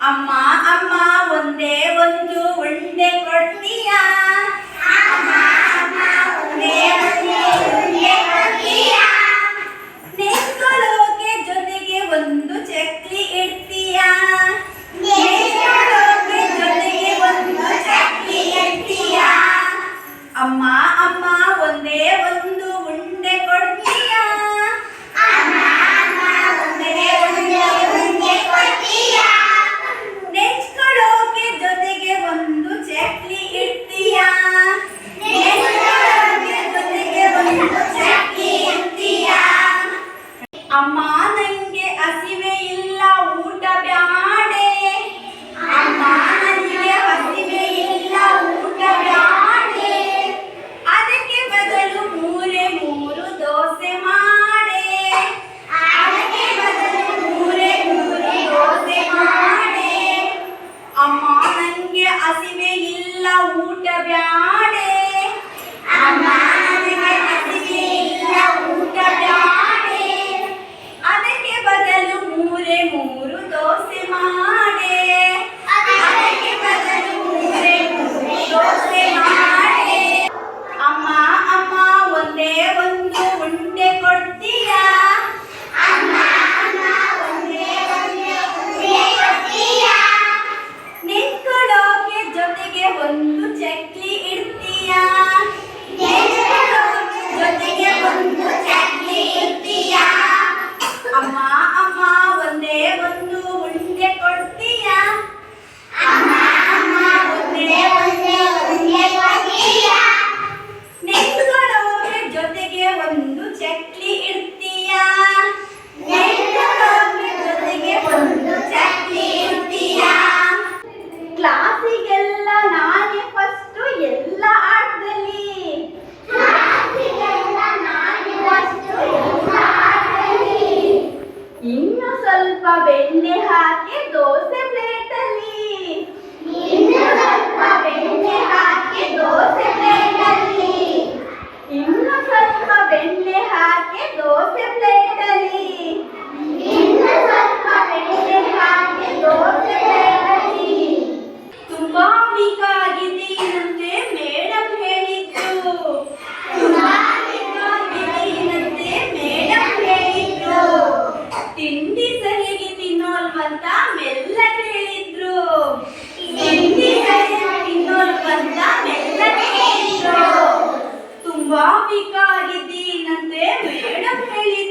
ಅಮ್ಮ ಅಮ್ಮ ಒಂದೇ ಒಂದು ಉಂಡೆ ಕೊಡ್ತೀಯಾ? ಅಮ್ಮ ಅಮ್ಮ ಒಂದೇ ಒಂದು ಉಂಡೆ ಕೊಡ್ತೀಯಾ? ನೆಚ್ಕೊಳ್ಳೋಕೆ ಜೊತೆಗೆ ಒಂದು ಚಕ್ಲಿ ಇಡ್ತೀಯಾ? ನೆಚ್ಕೊಳ್ಳೋಕೆ ಜೊತೆಗೆ ಒಂದು ಚಕ್ಲಿ ಇಡ್ತೀಯಾ? ಅಮ್ಮ ಅಮ್ಮ ಒಂದೇ ಒಂದು ಉಂಡೆ ಕೊಡ್ತೀಯಾ? ಅಮ್ಮ ಅಮ್ಮ ಒಂದೇ ಒಂದು ಉಂಡೆ ಕೊಡ್ತೀಯಾ? ನೆಚ್ಕೊಳ್ಳೋಕೆ ಜೊತೆಗೆ ಒಂದು ಚಕ್ಲಿ ಇಡ್ತೀಯಾ? ನೆಚ್ಕೊಳ್ಳೋಕೆ ಜೊತೆಗೆ ಒಂದು ಚಕ್ಲಿ ಇಡ್ತೀಯಾ? ಅಮ್ಮ ನಂಗೆ ಹಸಿವೆ ಇಲ್ಲ ಊಟ ಬ್ಯಾಡೆ. ಅಮ್ಮ ನನಗೆ ಹಸಿವೆ ಇಲ್ಲ ಊಟ ಬ್ಯಾಡೆ. ಅದಕ್ಕೆ ಬದಲು ಮೂರೇ ಮೂರು ದೋಸೆ ಮಾಡೆ. ಅದಕ್ಕೆ ಬದಲು ಮೂರೇ ಮೂರು ದೋಸೆ ಮಾಡೆ. ಅಮ್ಮ ನಂಗೆ ಹಸಿವೆ ಇಲ್ಲ ಊಟ ಬ್ಯಾಡೆ. ಅಮ್ಮ ನನಗೆ ಹಸಿವೆ ಇಲ್ಲ ಊಟ ಬ್ಯಾಡೆ. ಅದಕ್ಕೆ ಬದಲು ಮೂರೇ ಮೂರು ದೋಸೆ ಮಾಡೆ. ಅದಕ್ಕೆ ಬದಲು ಮೂರೇ ಮೂರು ದೋಸೆ ಮಾಡೆ. ಅಮ್ಮ ಅಮ್ಮ ಒಂದೇ ಒಂದು ಉಂಡೆ ಕೊಡ್ತೀಯಾ? ಅಮ್ಮ ಅಮ್ಮ ಒಂದೇ ಒಂದು ಉಂಡೆ ಕೊಡ್ತೀಯಾ? ನೆಚ್ಕೊಳ್ಳೋಕೆ ಜೊತೆಗೆ ಒಂದು ಚಕ್ಲಿ ಇಡ್ತೀಯಾ? ನೆಚ್ಕೊಳ್ಳೋಕೆ ಜೊತೆಗೆ ಒಂದು ಚಕ್ಲಿ ಇಡ್ತೀಯಾ? ಅಮ್ಮ ಅಮ್ಮ ಒಂದೇ ಒಂದು ಉಂಡೆ ಕೊಡ್ತೀಯಾ? ಅಮ್ಮ ಅಮ್ಮ ಒಂದೇ ಒಂದು ಉಂಡೆ ಕೊಡ್ತೀಯಾ? ನೆಚ್ಕೊಳ್ಳೋಕೆ ಜೊತೆಗೆ ಒಂದು ಚಕ್ಲಿ ಇಡ್ತೀಯಾ? ನೆಚ್ಕೊಳ್ಳೋಕೆ ಜೊತೆಗೆ ಒಂದು ಚಕ್ಲಿ ಇಡ್ತೀಯಾ? ಕ್ಲಾಸಿಗೆಲ್ಲ ನಾನೇ ಫಸ್ಟ್ ಎಲ್ಲ ಆಟದಲ್ಲಿ. ಕ್ಲಾಸಿಗೆಲ್ಲ ನಾನೇ ಫಸ್ಟ್ ಎಲ್ಲ ಆಟದಲ್ಲಿ. ಇನ್ನು ಸ್ವಲ್ಪ ಬೆಣ್ಣೆ ಹಾಕಿ ದೋಸೆ ಪ್ಲೇಟಲ್ಲಿ. ಇನ್ನು ಸ್ವಲ್ಪ ಬೆಣ್ಣೆ ಹಾಕಿ ದೋಸೆ ಪ್ಲೇಟಲ್ಲಿ. ಇನ್ನು ಸ್ವಲ್ಪ ಬೆಣ್ಣೆ ಹಾಕಿ ದೋಸೆ ಪ್ಲೇಟಲ್ಲಿ. ಇನ್ನು ಸ್ವಲ್ಪ ಬೆಣ್ಣೆ ಹಾಕಿ ದೋಸೆ ಪ್ಲೇಟಲ್ಲಿ. ತುಂಬಾ ವೀಕ್ ಆಗಿದ್ದೀನಂತೆ ಮೇಡಮ್ ಹೇಳಿದ್ರು. ತುಂಬಾ ವೀಕ್ ಆಗಿದ್ದೀನಂತೆ ಮೇಡಮ್ ಹೇಳಿದ್ರು. ತಿಂಡಿ ಸರಿಯಾಗಿ ತಿನ್ನೋಲ್ವಂತ ಮೆಲ್ಲಗೆ ಹೇಳಿದ್ರು. ತಿಂಡಿ ಸರಿಯಾಗಿ ತಿನ್ನೋಲ್ವಂತ ಮೆಲ್ಲಗೆ ಹೇಳಿದ್ರು. ತುಂಬಾ ವೀಕ್ ಆಗಿದ್ದೀನಂತೆ ಮೇಡಮ್ ಹೇಳಿದ್ರು.